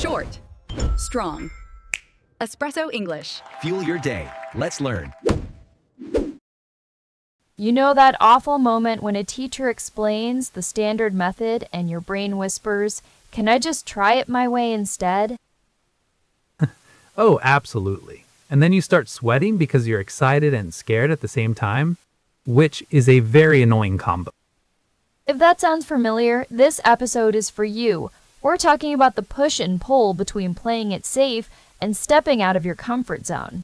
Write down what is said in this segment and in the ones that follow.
Short. Strong. Espresso English. Fuel your day. Let's learn. You know that awful moment when a teacher explains the standard method and your brain whispers, "Can I just try it my way instead?" Oh, absolutely. And then you start sweating because you're excited and scared at the same time, which is a very annoying combo. If that sounds familiar, this episode is for you. We're talking about the push and pull between playing it safe and stepping out of your comfort zone.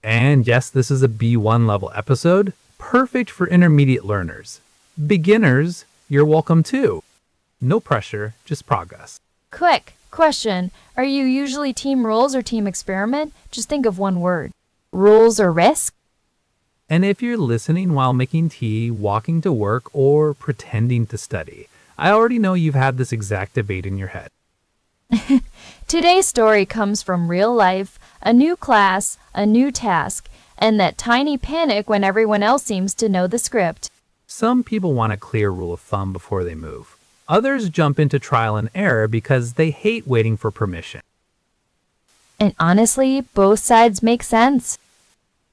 And yes, this is a B1 level episode, perfect for intermediate learners. Beginners, you're welcome too. No pressure, just progress. Quick question. Are you usually team rules or team experiment? Just think of one word. Rules or risk? And if you're listening while making tea, walking to work, or pretending to study, I already know you've had this exact debate in your head. Today's story comes from real life, a new class, a new task, and that tiny panic when everyone else seems to know the script. Some people want a clear rule of thumb before they move. Others jump into trial and error because they hate waiting for permission. And honestly, both sides make sense.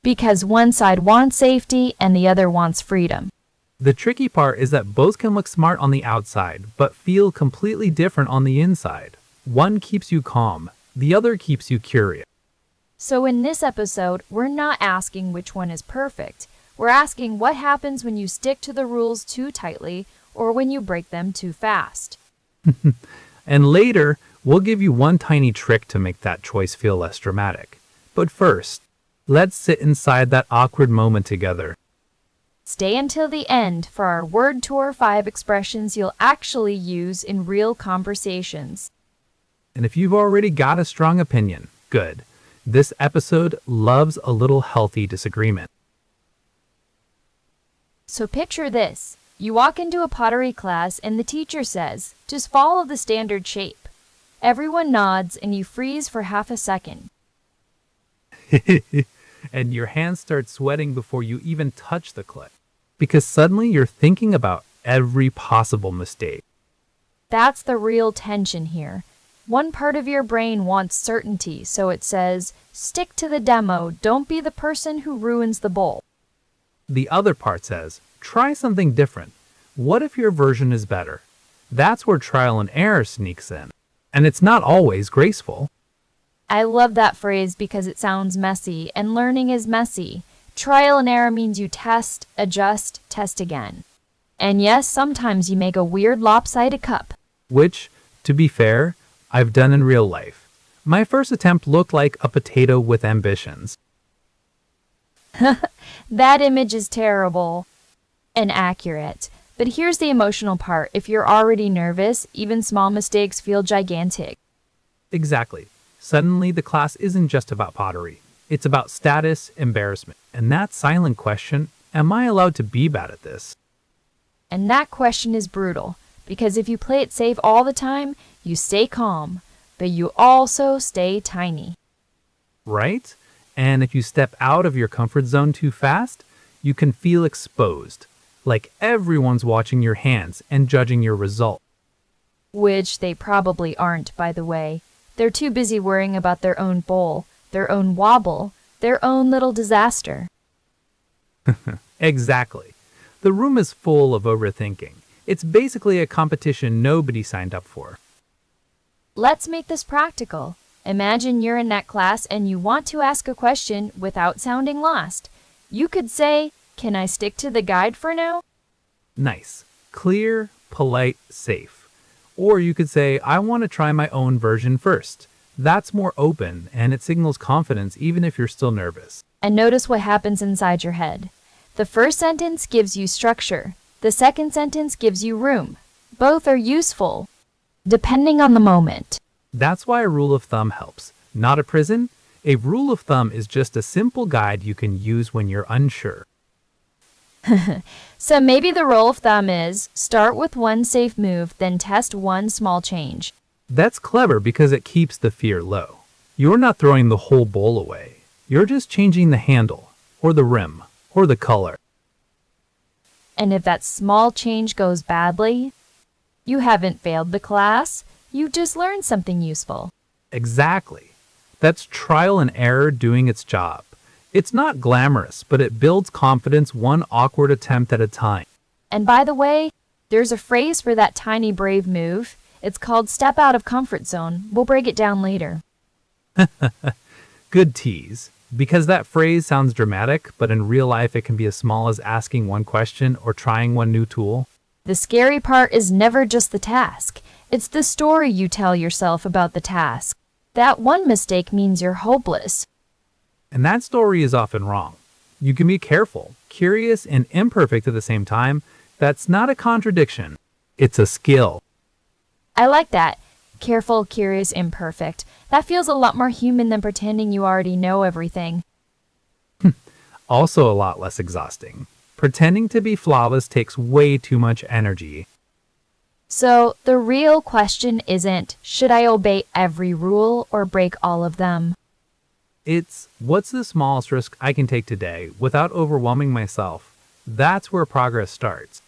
Because one side wants safety and the other wants freedom. The tricky part is that both can look smart on the outside, but feel completely different on the inside. One keeps you calm, the other keeps you curious. So in this episode, we're not asking which one is perfect. We're asking what happens when you stick to the rules too tightly or when you break them too fast. And later, we'll give you one tiny trick to make that choice feel less dramatic. But first, let's sit inside that awkward moment together. Stay until the end for our Word Tour 5 expressions you'll actually use in real conversations. And if you've already got a strong opinion, good. This episode loves a little healthy disagreement. So picture this. You walk into a pottery class and the teacher says, "Just follow the standard shape." Everyone nods and you freeze for half a second. And your hands start sweating before you even touch the clay. Because suddenly you're thinking about every possible mistake. That's the real tension here. One part of your brain wants certainty, so it says, "Stick to the demo, don't be the person who ruins the bowl." The other part says, try something different. What if your version is better? That's where trial and error sneaks in. And it's not always graceful. I love that phrase because it sounds messy, and learning is messy. Trial and error means you test, adjust, test again. And yes, sometimes you make a weird lopsided cup. Which, to be fair, I've done in real life. My first attempt looked like a potato with ambitions. That image is terrible and accurate. But here's the emotional part. If you're already nervous, even small mistakes feel gigantic. Exactly. Suddenly, the class isn't just about pottery. It's about status, embarrassment, and that silent question, am I allowed to be bad at this? And that question is brutal, because if you play it safe all the time, you stay calm, but you also stay tiny. Right? And if you step out of your comfort zone too fast, you can feel exposed, like everyone's watching your hands and judging your result. Which they probably aren't, by the way. They're too busy worrying about their own bowl, their own wobble, their own little disaster. Exactly. The room is full of overthinking. It's basically a competition nobody signed up for. Let's make this practical. Imagine you're in that class and you want to ask a question without sounding lost. You could say, "Can I stick to the guide for now?" Nice. Clear, polite, safe. Or you could say, I want to try my own version first. That's more open, and it signals confidence even if you're still nervous. And notice what happens inside your head. The first sentence gives you structure. The second sentence gives you room. Both are useful, depending on the moment. That's why a rule of thumb helps. Not a prison. A rule of thumb is just a simple guide you can use when you're unsure. So maybe the rule of thumb is start with one safe move, then test one small change. That's clever because it keeps the fear low. You're not throwing the whole bowl away. You're just changing the handle, or the rim, or the color. And if that small change goes badly, you haven't failed the class. You just learned something useful. Exactly. That's trial and error doing its job. It's not glamorous, but it builds confidence one awkward attempt at a time. And by the way, there's a phrase for that tiny brave move. It's called step out of comfort zone. We'll break it down later. Good tease. Because that phrase sounds dramatic, but in real life it can be as small as asking one question or trying one new tool. The scary part is never just the task. It's the story you tell yourself about the task. That one mistake means you're hopeless. And that story is often wrong. You can be careful, curious, and imperfect at the same time. That's not a contradiction. It's a skill. I like that. Careful, curious, imperfect. That feels a lot more human than pretending you already know everything. Also a lot less exhausting. Pretending to be flawless takes way too much energy. So, the real question isn't, should I obey every rule or break all of them? It's, what's the smallest risk I can take today without overwhelming myself? That's where progress starts.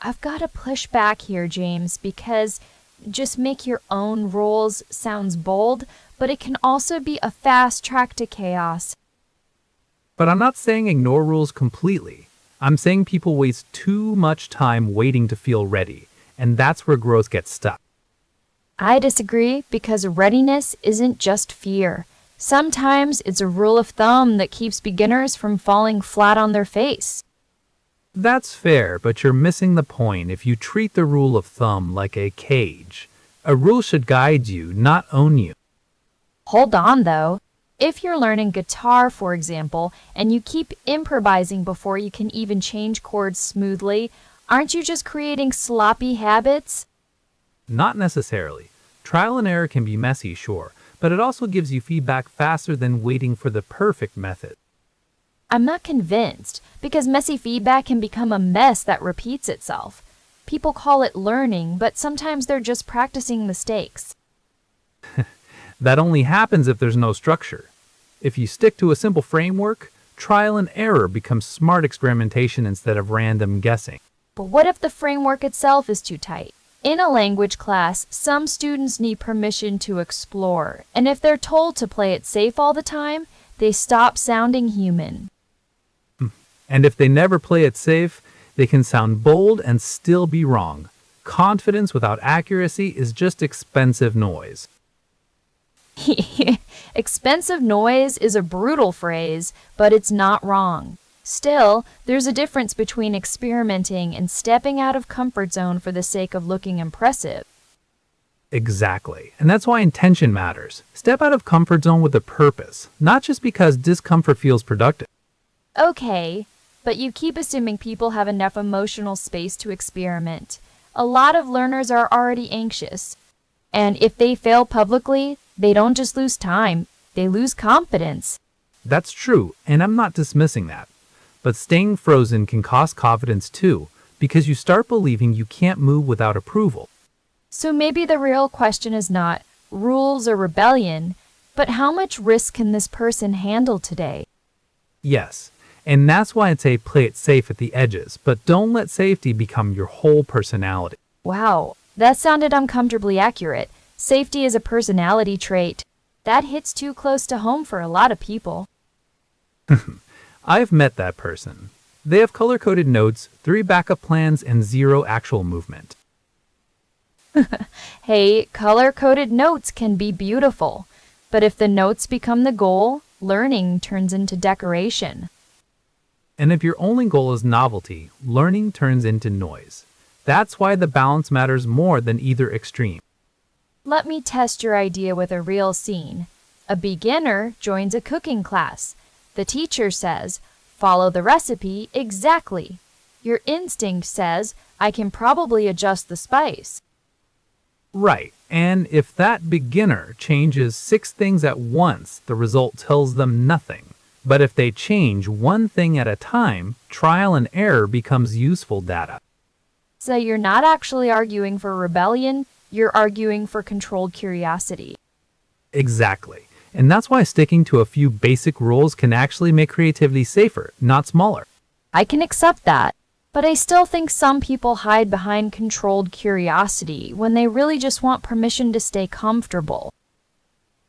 I've got to push back here, James, because just make your own rules sounds bold, but it can also be a fast track to chaos. But I'm not saying ignore rules completely. I'm saying people waste too much time waiting to feel ready, and that's where growth gets stuck. I disagree because readiness isn't just fear. Sometimes it's a rule of thumb that keeps beginners from falling flat on their face. That's fair, but you're missing the point if you treat the rule of thumb like a cage. A rule should guide you, not own you. Hold on, though. If you're learning guitar, for example, and you keep improvising before you can even change chords smoothly, aren't you just creating sloppy habits? Not necessarily. Trial and error can be messy, sure, but it also gives you feedback faster than waiting for the perfect method. I'm not convinced, because messy feedback can become a mess that repeats itself. People call it learning, but sometimes they're just practicing mistakes. That only happens if there's no structure. If you stick to a simple framework, trial and error becomes smart experimentation instead of random guessing. But what if the framework itself is too tight? In a language class, some students need permission to explore, and if they're told to play it safe all the time, they stop sounding human. And if they never play it safe, they can sound bold and still be wrong. Confidence without accuracy is just expensive noise. Expensive noise is a brutal phrase, but it's not wrong. Still, there's a difference between experimenting and stepping out of comfort zone for the sake of looking impressive. Exactly. And that's why intention matters. Step out of comfort zone with a purpose, not just because discomfort feels productive. Okay, but you keep assuming people have enough emotional space to experiment. A lot of learners are already anxious. And if they fail publicly, they don't just lose time, they lose confidence. That's true, and I'm not dismissing that. But staying frozen can cost confidence too, because you start believing you can't move without approval. So maybe the real question is not rules or rebellion, but how much risk can this person handle today? Yes, and that's why I'd say play it safe at the edges, but don't let safety become your whole personality. Wow, that sounded uncomfortably accurate. Safety is a personality trait. That hits too close to home for a lot of people. I've met that person. They have color-coded notes, 3 backup plans, and 0 actual movement. Hey, color-coded notes can be beautiful, but if the notes become the goal, learning turns into decoration. And if your only goal is novelty, learning turns into noise. That's why the balance matters more than either extreme. Let me test your idea with a real scene. A beginner joins a cooking class. The teacher says, follow the recipe exactly. Your instinct says, I can probably adjust the spice. Right, and if that beginner changes 6 things at once, the result tells them nothing. But if they change one thing at a time, trial and error becomes useful data. So you're not actually arguing for rebellion, you're arguing for controlled curiosity. Exactly. And that's why sticking to a few basic rules can actually make creativity safer, not smaller. I can accept that. But I still think some people hide behind controlled curiosity when they really just want permission to stay comfortable.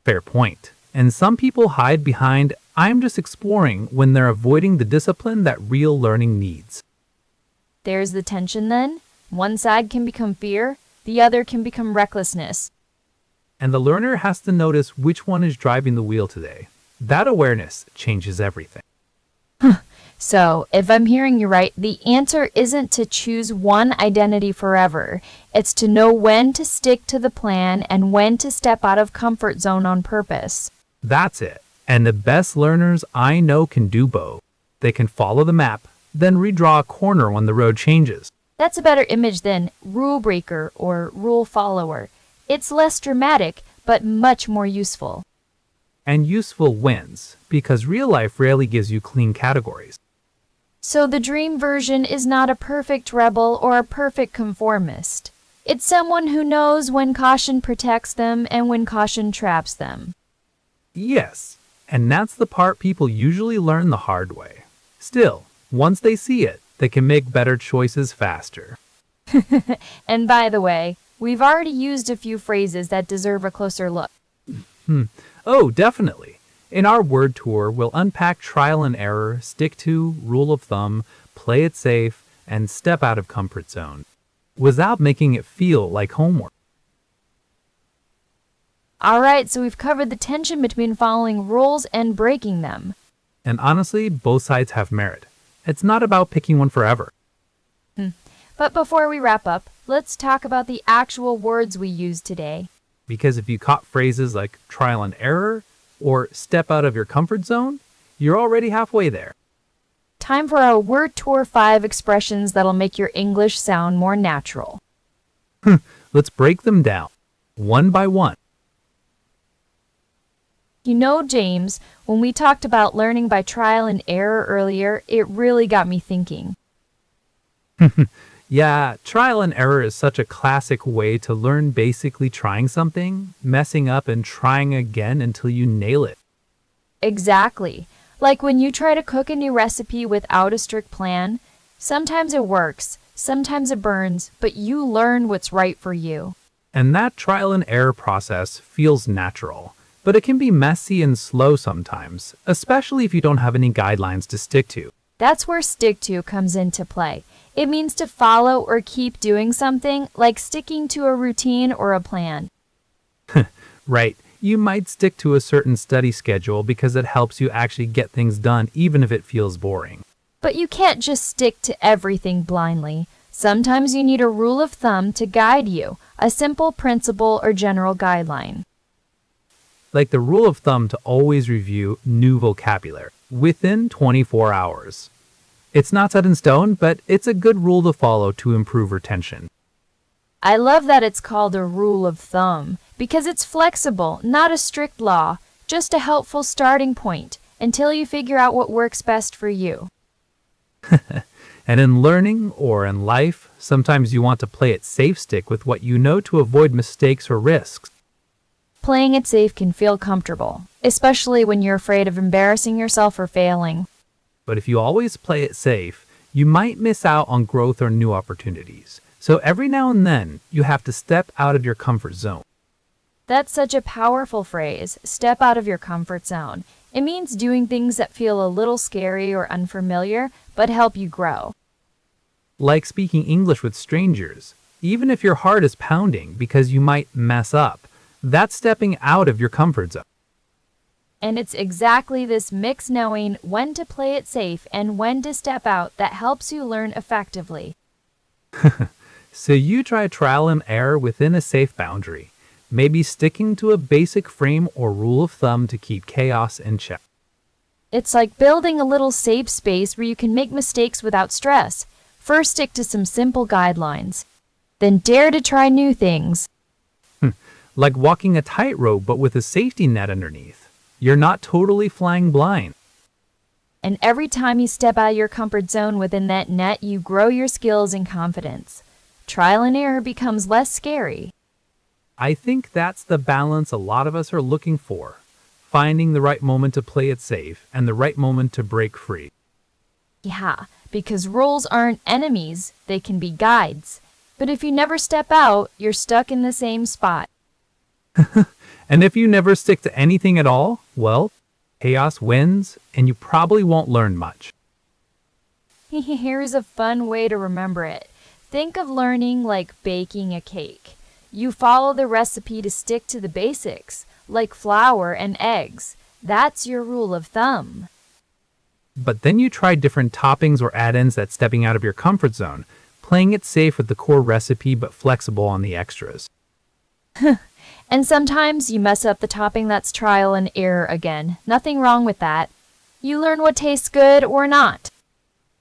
Fair point. And some people hide behind, I'm just exploring, when they're avoiding the discipline that real learning needs. There's the tension then. One side can become fear, the other can become recklessness. And the learner has to notice which one is driving the wheel today. That awareness changes everything. So, if I'm hearing you right, the answer isn't to choose one identity forever. It's to know when to stick to the plan and when to step out of comfort zone on purpose. That's it. And the best learners I know can do both. They can follow the map, then redraw a corner when the road changes. That's a better image than rule breaker or rule follower. It's less dramatic, but much more useful. And useful wins, because real life rarely gives you clean categories. So the dream version is not a perfect rebel or a perfect conformist. It's someone who knows when caution protects them and when caution traps them. Yes, and that's the part people usually learn the hard way. Still, once they see it, they can make better choices faster. And by the way, we've already used a few phrases that deserve a closer look. Oh, definitely. In our word tour, we'll unpack trial and error, stick to, rule of thumb, play it safe, and step out of comfort zone, without making it feel like homework. Alright, so we've covered the tension between following rules and breaking them. And honestly, both sides have merit. It's not about picking one forever. But before we wrap up, let's talk about the actual words we used today. Because if you caught phrases like trial and error or step out of your comfort zone, you're already halfway there. Time for our Word Tour 5 expressions that'll make your English sound more natural. Let's break them down, one by one. You know, James, when we talked about learning by trial and error earlier, it really got me thinking. Yeah, trial and error is such a classic way to learn, basically trying something, messing up, and trying again until you nail it. Exactly. Like when you try to cook a new recipe without a strict plan, sometimes it works, sometimes it burns, but you learn what's right for you. And that trial and error process feels natural, but it can be messy and slow sometimes, especially if you don't have any guidelines to stick to. That's where stick to comes into play. It means to follow or keep doing something, like sticking to a routine or a plan. Right. You might stick to a certain study schedule because it helps you actually get things done even if it feels boring. But you can't just stick to everything blindly. Sometimes you need a rule of thumb to guide you, a simple principle or general guideline. Like the rule of thumb to always review new vocabulary within 24 hours. It's not set in stone, but it's a good rule to follow to improve retention. I love that it's called a rule of thumb, because it's flexible, not a strict law, just a helpful starting point until you figure out what works best for you. And in learning or in life, sometimes you want to play it safe stick with what you know to avoid mistakes or risks. Playing it safe can feel comfortable, especially when you're afraid of embarrassing yourself or failing. But if you always play it safe, you might miss out on growth or new opportunities. So every now and then, you have to step out of your comfort zone. That's such a powerful phrase, step out of your comfort zone. It means doing things that feel a little scary or unfamiliar, but help you grow. Like speaking English with strangers, even if your heart is pounding because you might mess up, that's stepping out of your comfort zone. And it's exactly this mix knowing when to play it safe and when to step out that helps you learn effectively. So you try trial and error within a safe boundary, maybe sticking to a basic frame or rule of thumb to keep chaos in check. It's like building a little safe space where you can make mistakes without stress. First, stick to some simple guidelines. Then dare to try new things. Like walking a tightrope but with a safety net underneath. You're not totally flying blind. And every time you step out of your comfort zone within that net, you grow your skills and confidence. Trial and error becomes less scary. I think that's the balance a lot of us are looking for. Finding the right moment to play it safe and the right moment to break free. Yeah, because rules aren't enemies, they can be guides. But if you never step out, you're stuck in the same spot. And if you never stick to anything at all, well, chaos wins, and you probably won't learn much. Here's a fun way to remember it. Think of learning like baking a cake. You follow the recipe to stick to the basics, like flour and eggs. That's your rule of thumb. But then you try different toppings or add-ins that's stepping out of your comfort zone, playing it safe with the core recipe but flexible on the extras. And sometimes you mess up the topping. That's trial and error again. Nothing wrong with that. You learn what tastes good or not.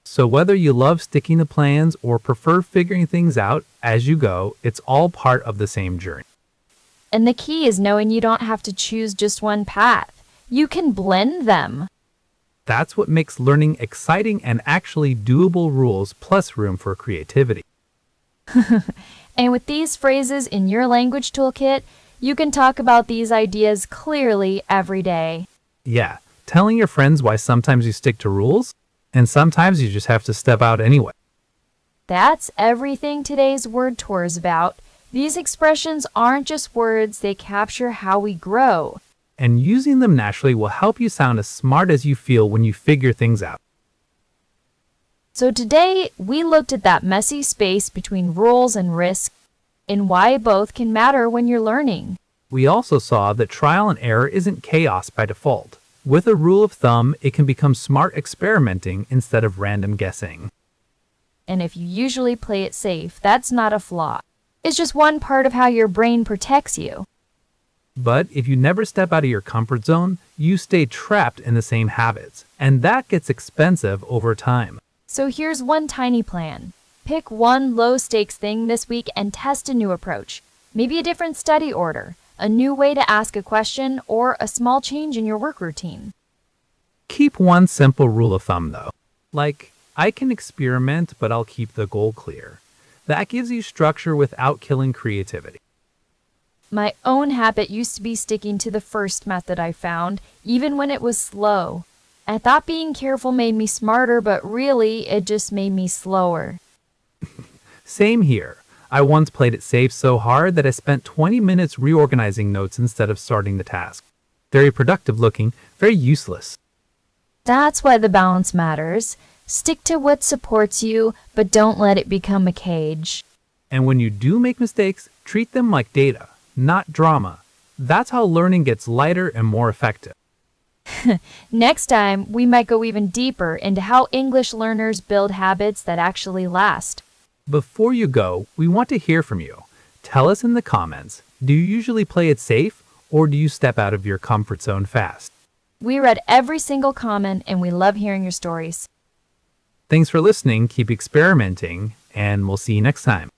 So whether you love sticking to plans or prefer figuring things out as you go, it's all part of the same journey. And the key is knowing you don't have to choose just one path. You can blend them. That's what makes learning exciting and actually doable rules plus room for creativity. And with these phrases in your language toolkit, you can talk about these ideas clearly every day. Yeah, telling your friends why sometimes you stick to rules, and sometimes you just have to step out anyway. That's everything today's word tour is about. These expressions aren't just words, they capture how we grow. And using them naturally will help you sound as smart as you feel when you figure things out. So today, we looked at that messy space between rules and risk and why both can matter when you're learning. We also saw that trial and error isn't chaos by default. With a rule of thumb, it can become smart experimenting instead of random guessing. And if you usually play it safe, that's not a flaw. It's just one part of how your brain protects you. But if you never step out of your comfort zone, you stay trapped in the same habits, and that gets expensive over time. So here's one tiny plan. Pick one low-stakes thing this week and test a new approach. Maybe a different study order, a new way to ask a question, or a small change in your work routine. Keep one simple rule of thumb though. Like, I can experiment, but I'll keep the goal clear. That gives you structure without killing creativity. My own habit used to be sticking to the first method I found, even when it was slow. I thought being careful made me smarter, but really, it just made me slower. Same here. I once played it safe so hard that I spent 20 minutes reorganizing notes instead of starting the task. Very productive looking, very useless. That's why the balance matters. Stick to what supports you, but don't let it become a cage. And when you do make mistakes, treat them like data, not drama. That's how learning gets lighter and more effective. Next time, we might go even deeper into how English learners build habits that actually last. Before you go, we want to hear from you. Tell us in the comments, do you usually play it safe or do you step out of your comfort zone fast? We read every single comment and we love hearing your stories. Thanks for listening, keep experimenting, and we'll see you next time.